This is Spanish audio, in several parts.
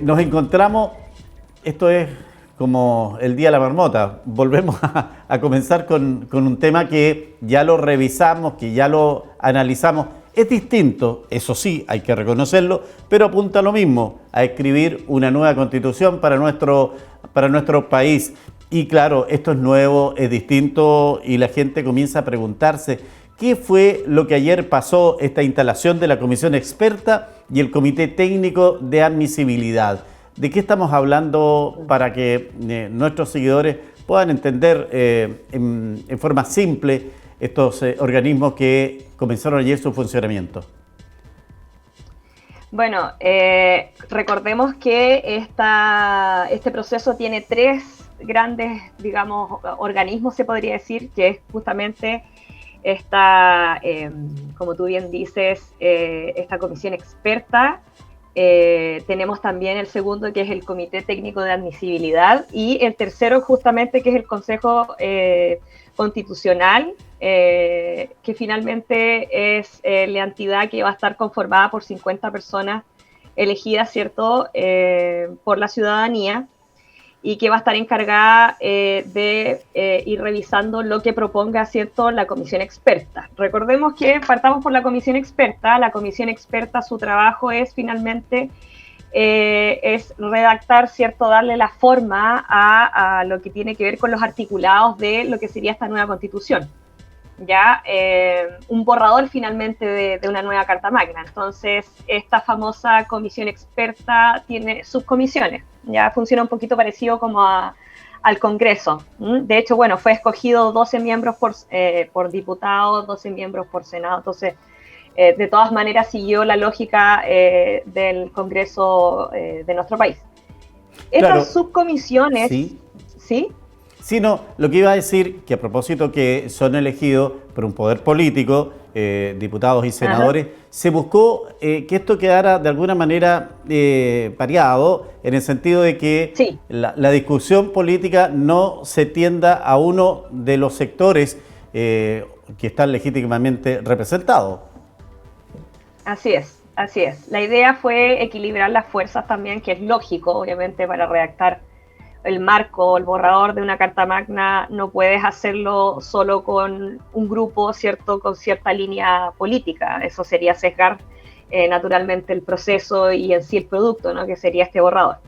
Nos encontramos, esto es como el día de la marmota, volvemos a comenzar con un tema que ya lo revisamos, que ya lo analizamos. Es distinto, eso sí, hay que reconocerlo, pero apunta a lo mismo, a escribir una nueva constitución para nuestro país. Y claro, esto es nuevo, es distinto y la gente comienza a preguntarse qué fue lo que ayer pasó, esta instalación de la comisión experta y el comité técnico de admisibilidad. ¿De qué estamos hablando para que nuestros seguidores puedan entender en forma simple estos organismos que comenzaron ayer su funcionamiento? Bueno, recordemos que este proceso tiene tres grandes, digamos, organismos, se podría decir, que es justamente esta, como tú bien dices, esta comisión experta. Tenemos también el segundo, que es el Comité Técnico de Admisibilidad, y el tercero justamente, que es el Consejo Constitucional, que finalmente es la entidad que va a estar conformada por 50 personas elegidas, ¿cierto?, por la ciudadanía, y que va a estar encargada de ir revisando lo que proponga, ¿cierto?, la comisión experta. Recordemos que partamos por la comisión experta. La comisión experta, su trabajo es finalmente es redactar, ¿cierto?, darle la forma a lo que tiene que ver con los articulados de lo que sería esta nueva constitución. Ya un borrador finalmente de una nueva Carta Magna. Entonces, esta famosa comisión experta tiene subcomisiones. Ya funciona un poquito parecido como al Congreso. De hecho, bueno, fue escogido 12 miembros por diputados, 12 miembros por Senado. Entonces, de todas maneras, siguió la lógica del Congreso de nuestro país. Estas Claro, subcomisiones, sí. ¿sí? Sí, no, lo que iba a decir, que a propósito que son elegidos por un poder político, diputados y senadores, ajá, se buscó que esto quedara de alguna manera pareado, en el sentido de que sí, la discusión política no se tienda a uno de los sectores que están legítimamente representados. Así es, así es. La idea fue equilibrar las fuerzas también, que es lógico, obviamente, para redactar el marco, el borrador de una Carta Magna. No puedes hacerlo solo con un grupo, ¿cierto?, con cierta línea política. Eso sería sesgar naturalmente el proceso y en sí el producto, ¿no?, que sería este borrador.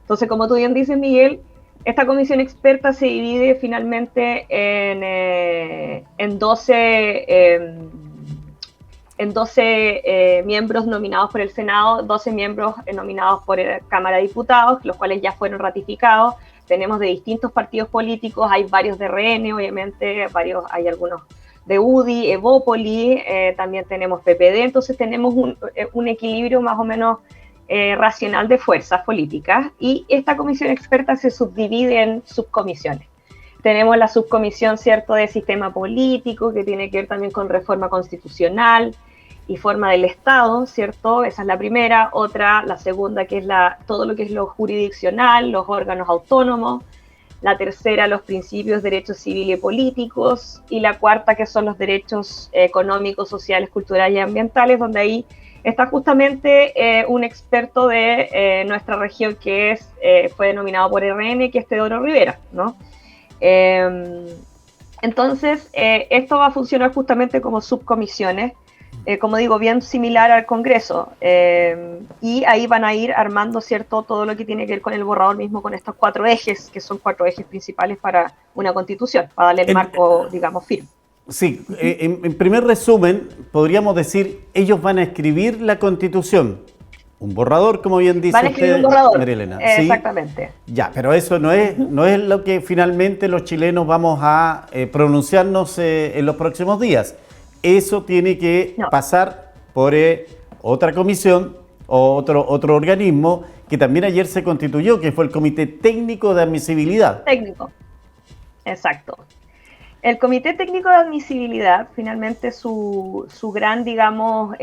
Entonces, como tú bien dices, Miguel, esta comisión experta se divide finalmente en 12 miembros nominados por el Senado, 12 miembros nominados por la Cámara de Diputados, los cuales ya fueron ratificados. Tenemos de distintos partidos políticos, hay varios de RN, obviamente, hay algunos de UDI, Evópoli, también tenemos PPD, entonces tenemos un equilibrio más o menos racional de fuerzas políticas, y esta comisión experta se subdivide en subcomisiones. Tenemos la subcomisión, ¿cierto?, de sistema político, que tiene que ver también con reforma constitucional y forma del Estado, ¿cierto? Esa es la primera. Otra, la segunda, que es todo lo que es lo jurisdiccional, los órganos autónomos. La tercera, los principios, derechos civiles y políticos. Y la cuarta, que son los derechos económicos, sociales, culturales y ambientales, donde ahí está justamente un experto de nuestra región que fue denominado por RN, que es Teodoro Rivera, ¿no? Entonces, esto va a funcionar justamente como subcomisiones, como digo, bien similar al Congreso, y ahí van a ir armando, ¿cierto?, todo lo que tiene que ver con el borrador mismo, con estos 4 ejes, que son 4 ejes principales para una constitución, para darle el marco, digamos, firme. Sí, en primer resumen, podríamos decir, ellos van a escribir la Constitución. Un borrador, como bien dice usted, María Elena. ¿Sí? Exactamente. Ya, pero eso no es lo que finalmente los chilenos vamos a pronunciarnos en los próximos días. Eso tiene que pasar por otra comisión o otro organismo que también ayer se constituyó, que fue el Comité Técnico de Admisibilidad. Técnico, exacto. El Comité Técnico de Admisibilidad, finalmente su gran, digamos,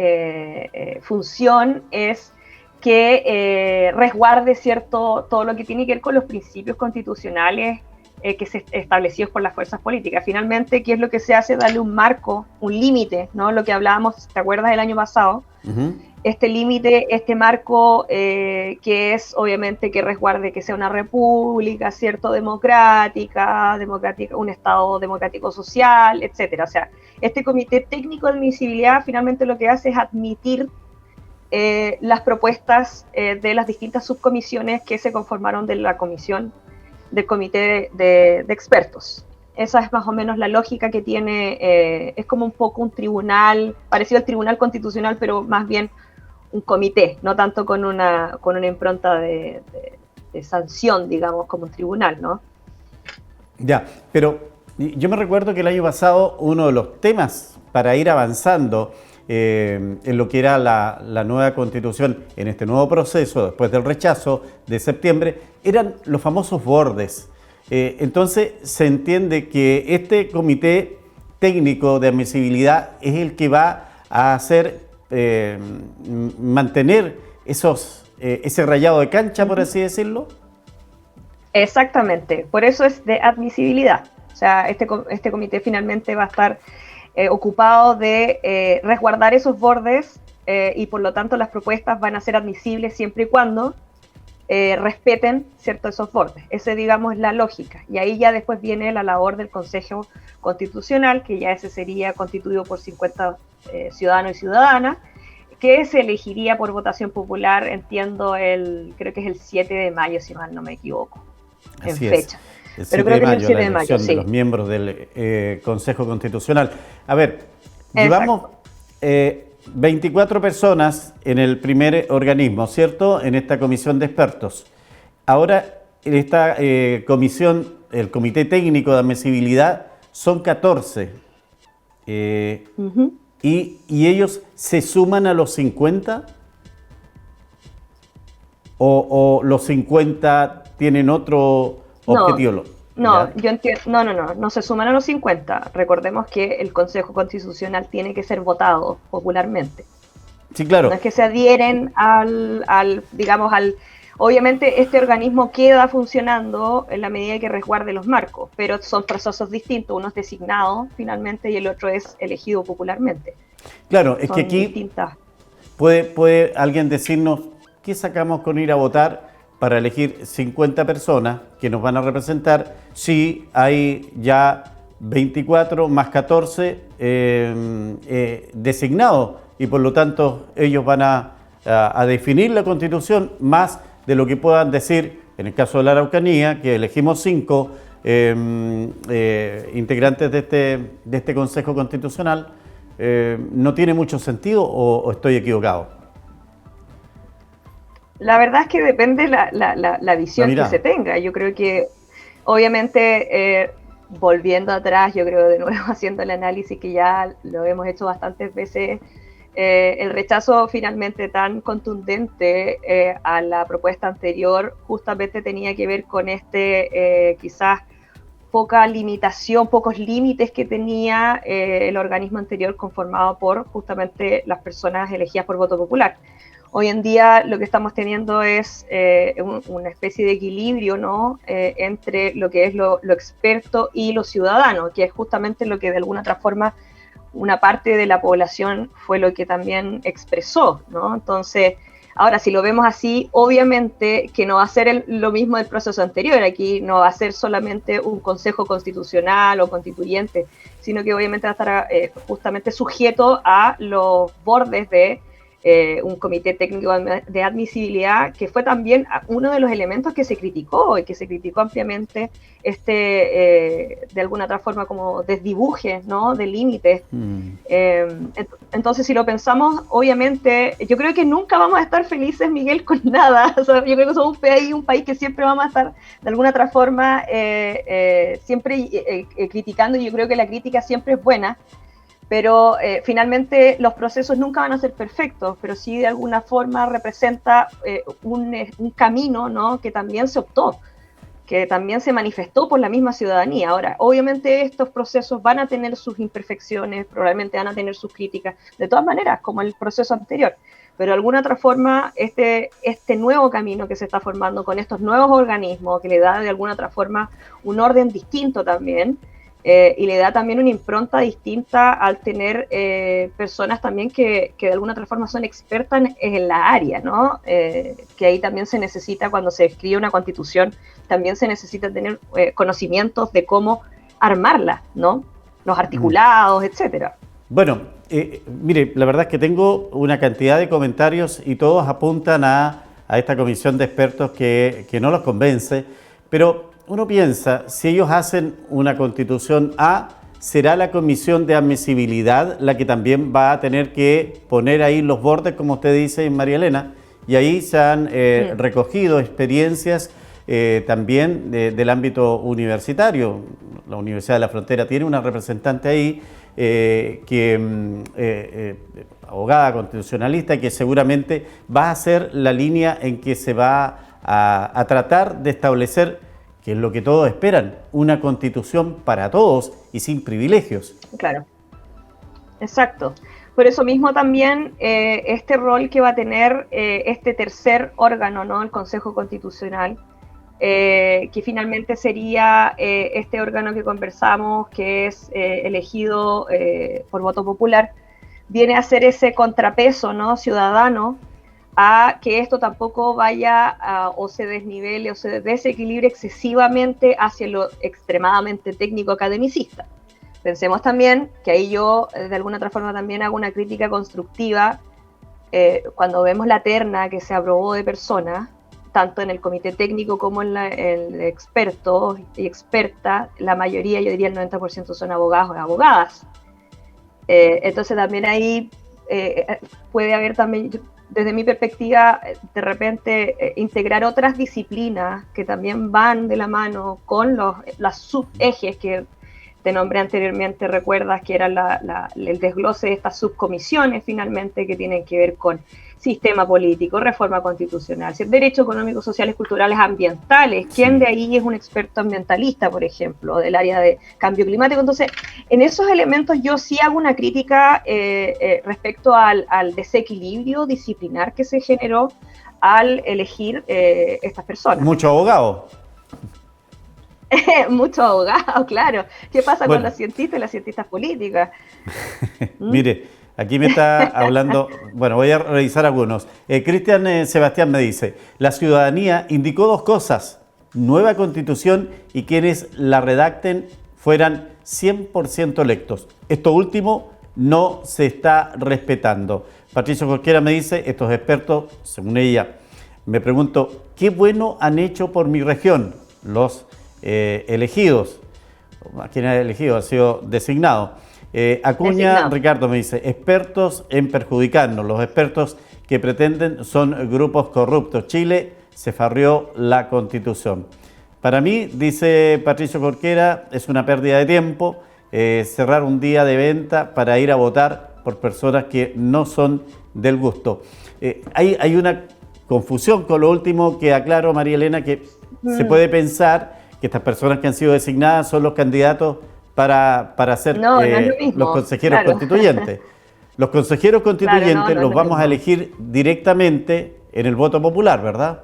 función es que resguarde, ¿cierto?, todo lo que tiene que ver con los principios constitucionales que se establecidos por las fuerzas políticas. Finalmente, ¿qué es lo que se hace? Darle un marco, un límite, ¿no? Lo que hablábamos, ¿te acuerdas del año pasado? este límite, este marco que es obviamente que resguarde que sea una república, ¿cierto? Democrática, un Estado democrático social, etcétera. O sea, este comité técnico de admisibilidad finalmente lo que hace es admitir las propuestas de las distintas subcomisiones que se conformaron de la comisión del comité de expertos. Esa es más o menos la lógica que tiene, es como un poco un tribunal, parecido al Tribunal Constitucional, pero más bien un comité, no tanto con una impronta de sanción, digamos, como un tribunal, ¿no? Ya, pero yo me recuerdo que el año pasado uno de los temas para ir avanzando en lo que era la nueva constitución, en este nuevo proceso, después del rechazo de septiembre, eran los famosos bordes. Entonces se entiende que este comité técnico de admisibilidad es el que va a hacer mantener ese rayado de cancha, por así decirlo. Exactamente, por eso es de admisibilidad. O sea, este comité finalmente va a estar ocupado de resguardar esos bordes y por lo tanto las propuestas van a ser admisibles siempre y cuando respeten, ¿cierto?, esos bordes. Ese, digamos, es la lógica. Y ahí ya después viene la labor del Consejo Constitucional, que ya ese sería constituido por 50 ciudadanos y ciudadanas, que se elegiría por votación popular, entiendo, creo que es el 7 de mayo, si mal no me equivoco, Así en fecha. Es. Pero creo que es el 7 de mayo, sí. De los miembros del Consejo Constitucional. A ver, llevamos 24 personas en el primer organismo, ¿cierto? En esta comisión de expertos. Ahora, en esta comisión, el Comité Técnico de Admisibilidad, son 14. ¿Y ellos se suman a los 50? ¿O los 50 tienen otro objetivo? No, yo entiendo, no se suman a los 50. Recordemos que el Consejo Constitucional tiene que ser votado popularmente. Sí, claro. No es que se adhieren obviamente este organismo queda funcionando en la medida que resguarde los marcos, pero son procesos distintos, uno es designado finalmente y el otro es elegido popularmente. Claro, es que aquí puede alguien decirnos, ¿qué sacamos con ir a votar para elegir 50 personas que nos van a representar si hay ya 24 más 14 designados y por lo tanto ellos van a definir la Constitución más de lo que puedan decir, en el caso de la Araucanía, que elegimos 5 integrantes de este Consejo Constitucional? ¿No tiene mucho sentido o estoy equivocado? La verdad es que depende la visión que se tenga. Yo creo que, obviamente, volviendo atrás, yo creo de nuevo haciendo el análisis que ya lo hemos hecho bastantes veces, el rechazo finalmente tan contundente a la propuesta anterior justamente tenía que ver con quizás poca limitación, pocos límites que tenía el organismo anterior conformado por justamente las personas elegidas por voto popular. Hoy en día lo que estamos teniendo es una especie de equilibrio, ¿no? Entre lo que es lo experto y lo ciudadano, que es justamente lo que de alguna otra forma una parte de la población fue lo que también expresó, ¿no? Entonces, ahora si lo vemos así, obviamente que no va a ser lo mismo del proceso anterior, aquí no va a ser solamente un consejo constitucional o constituyente, sino que obviamente va a estar justamente sujeto a los bordes de un comité técnico de admisibilidad, que fue también uno de los elementos que se criticó y que se criticó ampliamente de alguna otra forma como desdibuje, ¿no?, de límites. Entonces, si lo pensamos, obviamente, yo creo que nunca vamos a estar felices, Miguel, con nada. O sea, yo creo que somos un país que siempre vamos a estar de alguna otra forma siempre criticando, y yo creo que la crítica siempre es buena. Pero finalmente los procesos nunca van a ser perfectos, pero sí de alguna forma representa un camino, ¿no?, que también se optó, que también se manifestó por la misma ciudadanía. Ahora, obviamente estos procesos van a tener sus imperfecciones, probablemente van a tener sus críticas, de todas maneras, como el proceso anterior, pero de alguna otra forma este nuevo camino que se está formando con estos nuevos organismos, que le da de alguna otra forma un orden distinto también, y le da también una impronta distinta al tener personas también que de alguna otra forma son expertas en la área, ¿no? Que ahí también se necesita, cuando se escribe una constitución, también se necesita tener conocimientos de cómo armarla, ¿no? Los articulados, etcétera. Bueno, mire, la verdad es que tengo una cantidad de comentarios y todos apuntan a esta comisión de expertos que no los convence, pero uno piensa, si ellos hacen una constitución A, será la comisión de admisibilidad la que también va a tener que poner ahí los bordes, como usted dice, María Elena, y ahí se han recogido experiencias también del ámbito universitario. La Universidad de la Frontera tiene una representante ahí, abogada constitucionalista, que seguramente va a ser la línea en que se va a tratar de establecer, que es lo que todos esperan, una constitución para todos y sin privilegios. Claro, exacto. Por eso mismo también este rol que va a tener este tercer órgano, ¿no? El Consejo Constitucional, que finalmente sería este órgano que conversamos, que es elegido por voto popular, viene a ser ese contrapeso, ¿no? Ciudadano, a que esto tampoco vaya o se desnivele o se desequilibre excesivamente hacia lo extremadamente técnico academicista. Pensemos también que ahí yo de alguna otra forma también hago una crítica constructiva cuando vemos la terna que se aprobó de personas, tanto en el comité técnico como en el expertos y expertas, la mayoría, yo diría el 90% son abogados o abogadas. Entonces también ahí puede haber también, desde mi perspectiva, de repente integrar otras disciplinas que también van de la mano con las subejes que te nombré anteriormente, recuerdas que era el desglose de estas subcomisiones finalmente que tienen que ver con sistema político, reforma constitucional, derechos económicos, sociales, culturales, ambientales. ¿Quién de ahí es un experto ambientalista, por ejemplo, del área de cambio climático? Entonces, en esos elementos yo sí hago una crítica respecto al desequilibrio disciplinar que se generó al elegir estas personas. Mucho abogado. Mucho abogado, claro. ¿Qué pasa con los cientistas y las cientistas políticas? Mire, aquí me está hablando, bueno, voy a revisar algunos. Cristian Sebastián me dice, la ciudadanía indicó dos cosas, nueva constitución y quienes la redacten fueran 100% electos. Esto último no se está respetando. Patricio Jorquera me dice, estos expertos, según ella, me pregunto, ¿qué bueno han hecho por mi región? Los elegidos, ¿quién ha elegido? Ha sido designado. Acuña Ricardo me dice, expertos en perjudicarnos, los expertos que pretenden son grupos corruptos. Chile se farrió la Constitución. Para mí, dice Patricio Jorquera, es una pérdida de tiempo cerrar un día de venta para ir a votar por personas que no son del gusto. Hay una confusión con lo último que aclaró María Elena, que se puede pensar que estas personas que han sido designadas son los candidatos para ser los consejeros constituyentes. Los consejeros constituyentes los vamos a elegir directamente en el voto popular, ¿verdad?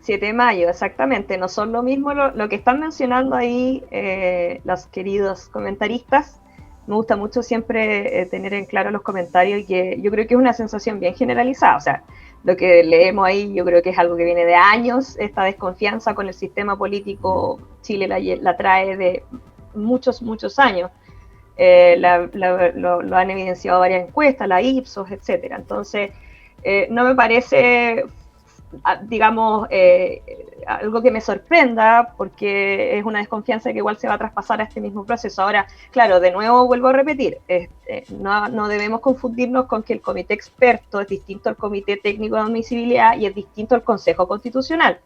7 de mayo, exactamente. No son lo mismo lo que están mencionando ahí los queridos comentaristas. Me gusta mucho siempre tener en claro los comentarios y que yo creo que es una sensación bien generalizada. O sea, lo que leemos ahí yo creo que es algo que viene de años, esta desconfianza con el sistema político. Chile la trae de muchos años. Lo han evidenciado varias encuestas, la Ipsos, etcétera. Entonces, no me parece, digamos, algo que me sorprenda, porque es una desconfianza que igual se va a traspasar a este mismo proceso. Ahora, claro, de nuevo vuelvo a repetir, no debemos confundirnos con que el comité experto es distinto al comité técnico de admisibilidad y es distinto al Consejo Constitucional.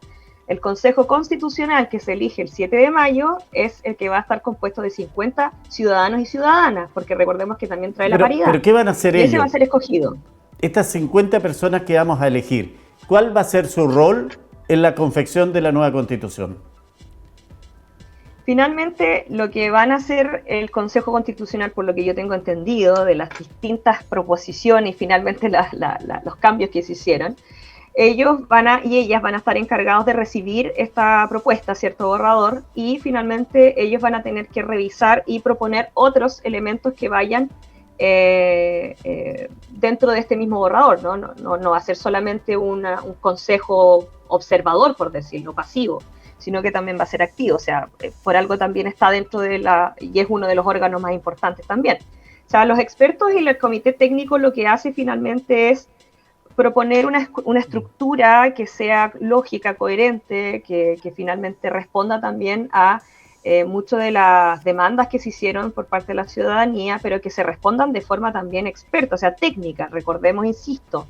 El Consejo Constitucional que se elige el 7 de mayo es el que va a estar compuesto de 50 ciudadanos y ciudadanas, porque recordemos que también trae la paridad. ¿Pero qué van a hacer ellos? Ese va a ser escogido. Estas 50 personas que vamos a elegir, ¿cuál va a ser su rol en la confección de la nueva Constitución? Finalmente, lo que van a hacer el Consejo Constitucional, por lo que yo tengo entendido, de las distintas proposiciones y finalmente los cambios que se hicieron, ellos y ellas van a estar encargados de recibir esta propuesta, cierto borrador, y finalmente ellos van a tener que revisar y proponer otros elementos que vayan dentro de este mismo borrador, ¿no? No va a ser solamente un consejo observador, por decirlo, pasivo, sino que también va a ser activo, o sea, por algo también está dentro y es uno de los órganos más importantes también. O sea, los expertos y el comité técnico lo que hace finalmente es proponer una estructura que sea lógica, coherente, que finalmente responda también a muchas de las demandas que se hicieron por parte de la ciudadanía, pero que se respondan de forma también experta, o sea, técnica. Recordemos, insisto,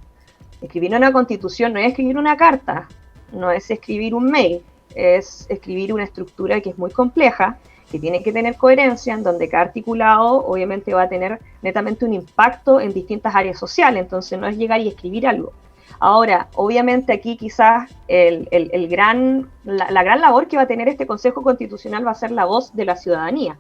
escribir una constitución no es escribir una carta, no es escribir un mail, es escribir una estructura que es muy compleja, que tiene que tener coherencia, en donde cada articulado obviamente va a tener netamente un impacto en distintas áreas sociales, entonces no es llegar y escribir algo. Ahora, obviamente aquí quizás la gran labor que va a tener este Consejo Constitucional va a ser la voz de la ciudadanía.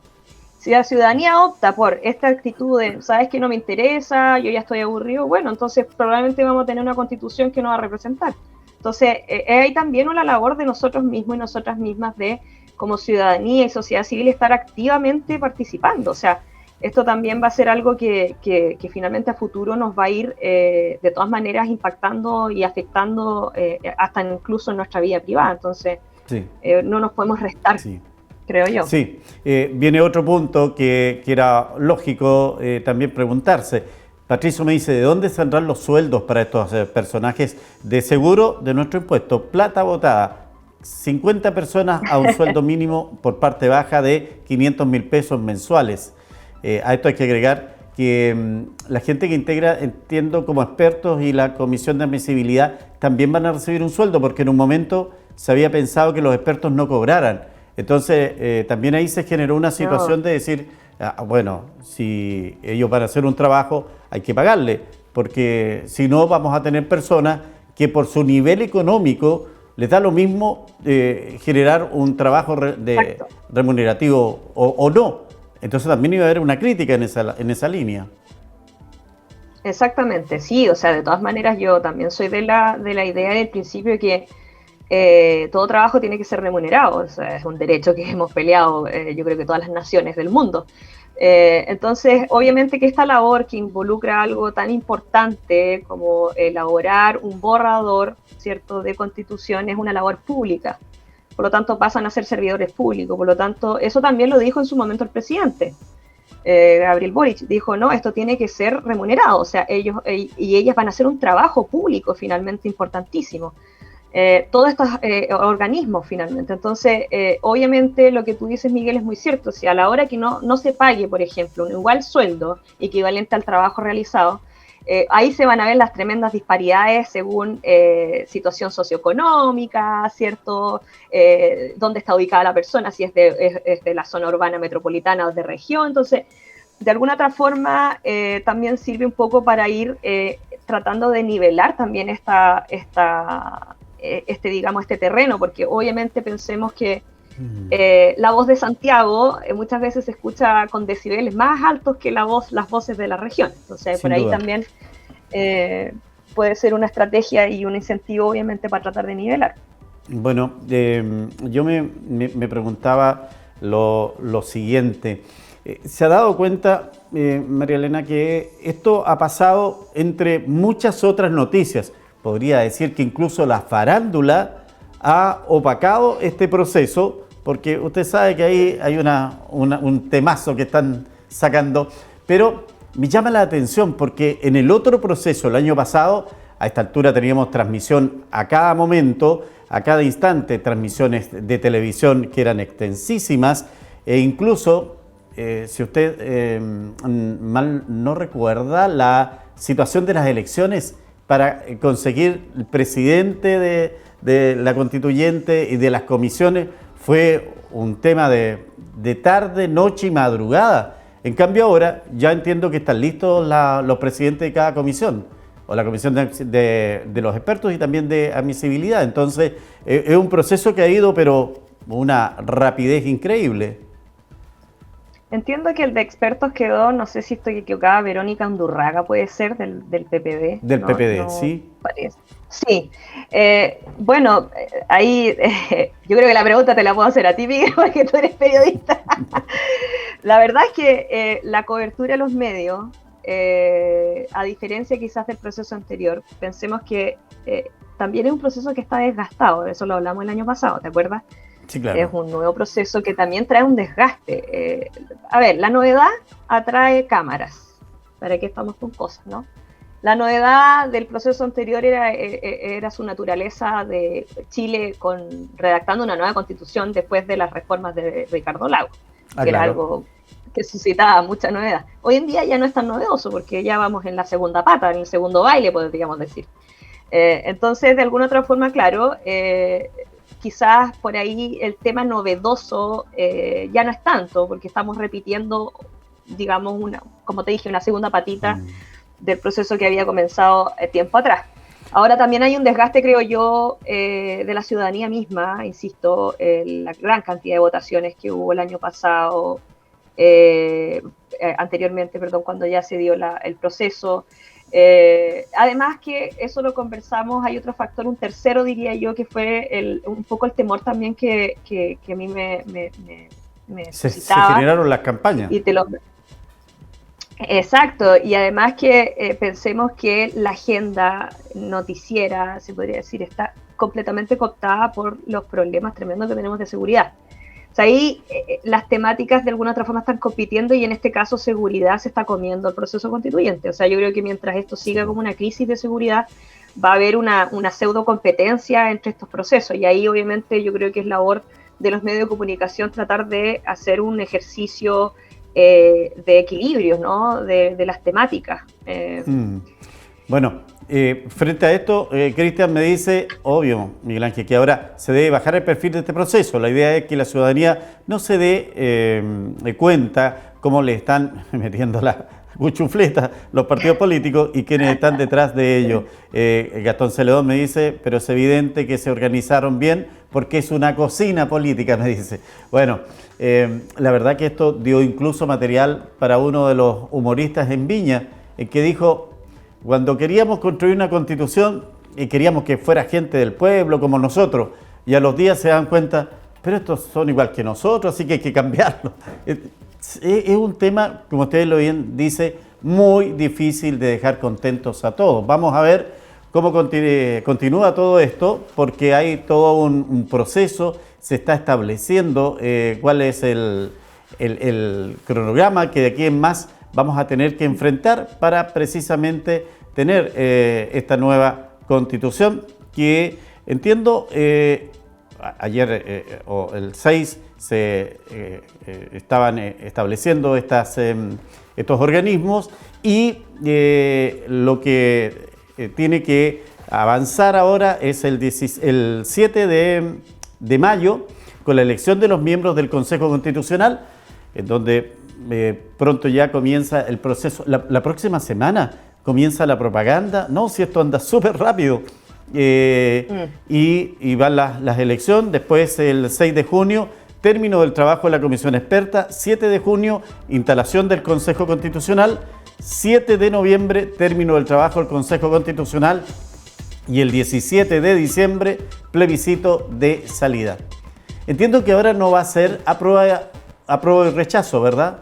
Si la ciudadanía opta por esta actitud de, sabes que no me interesa, yo ya estoy aburrido, bueno, entonces probablemente vamos a tener una constitución que no va a representar. Entonces, hay también una labor de nosotros mismos y nosotras mismas de, como ciudadanía y sociedad civil, estar activamente participando. O sea, esto también va a ser algo que finalmente a futuro nos va a ir de todas maneras impactando y afectando hasta incluso en nuestra vida privada. Entonces, sí, no nos podemos restar, sí, creo yo. Sí, viene otro punto que era lógico también preguntarse. Patricio me dice, ¿de dónde saldrán los sueldos para estos personajes? De seguro de nuestro impuesto, plata botada. 50 personas a un sueldo mínimo por parte baja de 500.000 pesos mensuales. A esto hay que agregar que la gente que integra, entiendo, como expertos y la Comisión de Admisibilidad también van a recibir un sueldo, porque en un momento se había pensado que los expertos no cobraran. Entonces, también ahí se generó una situación de decir, bueno, si ellos van a hacer un trabajo, hay que pagarle, porque si no vamos a tener personas que por su nivel económico les da lo mismo generar un trabajo remunerativo o no. Entonces también iba a haber una crítica en esa línea. Exactamente, sí, o sea, de todas maneras yo también soy de la idea del principio de que todo trabajo tiene que ser remunerado, o sea, es un derecho que hemos peleado, yo creo que todas las naciones del mundo. Entonces, obviamente que esta labor que involucra algo tan importante como elaborar un borrador, ¿cierto?, de constitución, es una labor pública. Por lo tanto, pasan a ser servidores públicos. Por lo tanto, eso también lo dijo en su momento el presidente, Gabriel Boric. Dijo, no, esto tiene que ser remunerado. O sea, ellos y ellas van a hacer un trabajo público finalmente importantísimo. Todos estos organismos finalmente. Entonces, obviamente lo que tú dices, Miguel, es muy cierto. Si a la hora que no se pague, por ejemplo, un igual sueldo equivalente al trabajo realizado, ahí se van a ver las tremendas disparidades según situación socioeconómica, ¿cierto? Dónde está ubicada la persona, si es de la zona urbana metropolitana o de región. Entonces, de alguna otra forma, también sirve un poco para ir tratando de nivelar también este terreno, porque obviamente pensemos que la voz de Santiago muchas veces se escucha con decibeles más altos que las voces de la región. Entonces, por ahí también puede ser una estrategia y un incentivo, obviamente, para tratar de nivelar. Bueno, yo me preguntaba lo siguiente. ¿Se ha dado cuenta, María Elena, que esto ha pasado entre muchas otras noticias? Podría decir que incluso la farándula ha opacado este proceso, porque usted sabe que ahí hay un temazo que están sacando, pero me llama la atención porque en el otro proceso, el año pasado, a esta altura teníamos transmisión a cada momento, a cada instante, transmisiones de televisión que eran extensísimas, e incluso, si usted mal no recuerda, la situación de las elecciones para conseguir el presidente de la constituyente y de las comisiones fue un tema de tarde, noche y madrugada. En cambio ahora ya entiendo que están listos los presidentes de cada comisión, o la comisión de los expertos y también de admisibilidad. Entonces es un proceso que ha ido, pero una rapidez increíble. Entiendo que el de expertos quedó, no sé si estoy equivocada, Verónica Undurraga puede ser, del PPD. Del No, PPD, no ¿sí? parece. Sí. Bueno, ahí yo creo que la pregunta te la puedo hacer a ti, Miguel, porque tú eres periodista. La verdad es que la cobertura de los medios, a diferencia quizás del proceso anterior, pensemos que también es un proceso que está desgastado, de eso lo hablamos el año pasado, ¿te acuerdas? Sí, Es claro. un nuevo proceso que también trae un desgaste. A ver, la novedad atrae cámaras. ¿Para qué estamos con cosas, no? La novedad del proceso anterior era su naturaleza de Chile redactando una nueva constitución después de las reformas de Ricardo Lagos, Ah, que era claro. algo que suscitaba mucha novedad. Hoy en día ya no es tan novedoso porque ya vamos en la segunda pata, en el segundo baile, podríamos decir. Entonces, de alguna otra forma, claro, quizás por ahí el tema novedoso ya no es tanto, porque estamos repitiendo, digamos, como te dije, una segunda patita del proceso que había comenzado tiempo atrás. Ahora también hay un desgaste, creo yo, de la ciudadanía misma, insisto, la gran cantidad de votaciones que hubo el año pasado, anteriormente, perdón, cuando ya se dio el proceso. Además que eso lo conversamos, hay otro factor, un tercero diría yo, que fue un poco el temor también que a mí me Se suscitaba. generaron las campañas. Exacto, y además que pensemos que la agenda noticiera, se podría decir, está completamente cooptada por los problemas tremendos que tenemos de seguridad. O sea, ahí las temáticas de alguna otra forma están compitiendo y en este caso seguridad se está comiendo el proceso constituyente. O sea, yo creo que mientras esto siga como una crisis de seguridad, va a haber una pseudo competencia entre estos procesos y ahí obviamente yo creo que es labor de los medios de comunicación tratar de hacer un ejercicio de equilibrios, ¿no? De las temáticas. Bueno, frente a esto, Cristian me dice, obvio, Miguel Ángel, que ahora se debe bajar el perfil de este proceso. La idea es que la ciudadanía no se dé cuenta cómo le están metiendo la cuchufleta los partidos políticos y quienes están detrás de ello. Gastón Celedón me dice, pero es evidente que se organizaron bien porque es una cocina política, me dice. Bueno, la verdad que esto dio incluso material para uno de los humoristas en Viña, en que dijo, cuando queríamos construir una constitución y queríamos que fuera gente del pueblo como nosotros, y a los días se dan cuenta, pero estos son igual que nosotros, así que hay que cambiarlo. Es un tema, como ustedes lo bien dice, muy difícil de dejar contentos a todos. Vamos a ver cómo continúa todo esto, porque hay todo un proceso, se está estableciendo cuál es el cronograma que de aquí en más vamos a tener que enfrentar para precisamente tener esta nueva constitución que entiendo ayer o el 6 se estaban estableciendo estos organismos y lo que tiene que avanzar ahora es el 7 de mayo con la elección de los miembros del Consejo Constitucional, en donde pronto ya comienza el proceso. La próxima semana comienza la propaganda. No, si esto anda súper rápido. Y van las elecciones. Después, el 6 de junio, término del trabajo de la comisión experta. 7 de junio, instalación del Consejo Constitucional. 7 de noviembre, término del trabajo del Consejo Constitucional. Y el 17 de diciembre, plebiscito de salida. Entiendo que ahora no va a ser aprueba y rechazo, ¿verdad?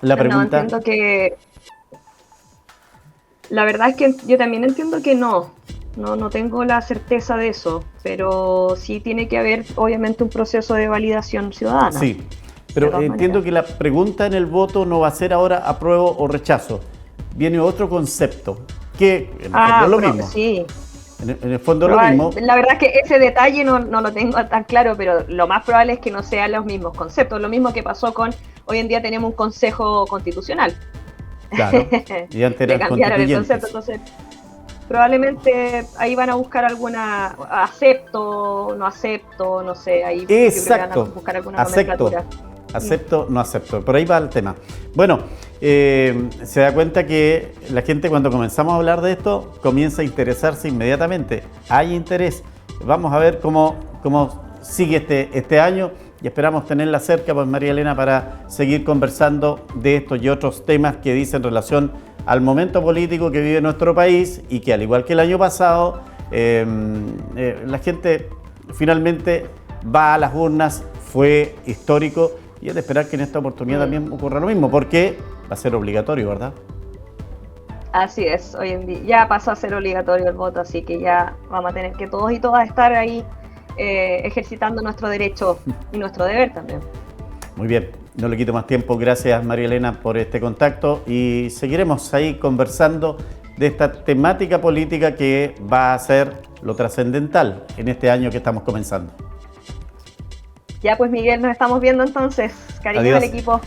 La pregunta. No, entiendo que... La verdad es que yo también entiendo que no tengo la certeza de eso, pero sí tiene que haber obviamente un proceso de validación ciudadana. Sí, pero entiendo que la pregunta en el voto no va a ser ahora apruebo o rechazo. Viene otro concepto, que en el fondo es lo mismo. Sí. En el fondo es lo mismo. La verdad es que ese detalle no lo tengo tan claro, pero lo más probable es que no sean los mismos conceptos. Lo mismo que pasó hoy en día tenemos un Consejo Constitucional. Claro, y antes eran cambiaron el concepto, entonces probablemente ahí van a buscar alguna acepto, no sé, ahí exacto, van a buscar alguna nomenclatura. Acepto, no acepto, por ahí va el tema. Bueno, se da cuenta que la gente cuando comenzamos a hablar de esto comienza a interesarse inmediatamente, hay interés. Vamos a ver cómo sigue este año y esperamos tenerla cerca, pues María Elena, para seguir conversando de estos y otros temas que dicen relación al momento político que vive nuestro país y que, al igual que el año pasado, la gente finalmente va a las urnas, fue histórico, y es de esperar que en esta oportunidad también ocurra lo mismo, porque va a ser obligatorio, ¿verdad? Así es, hoy en día ya pasó a ser obligatorio el voto, así que ya vamos a tener que todos y todas estar ahí ejercitando nuestro derecho y nuestro deber también. Muy bien, no le quito más tiempo. Gracias, María Elena, por este contacto, y seguiremos ahí conversando de esta temática política que va a ser lo trascendental en este año que estamos comenzando. Ya pues, Miguel, nos estamos viendo entonces. Cariño al equipo.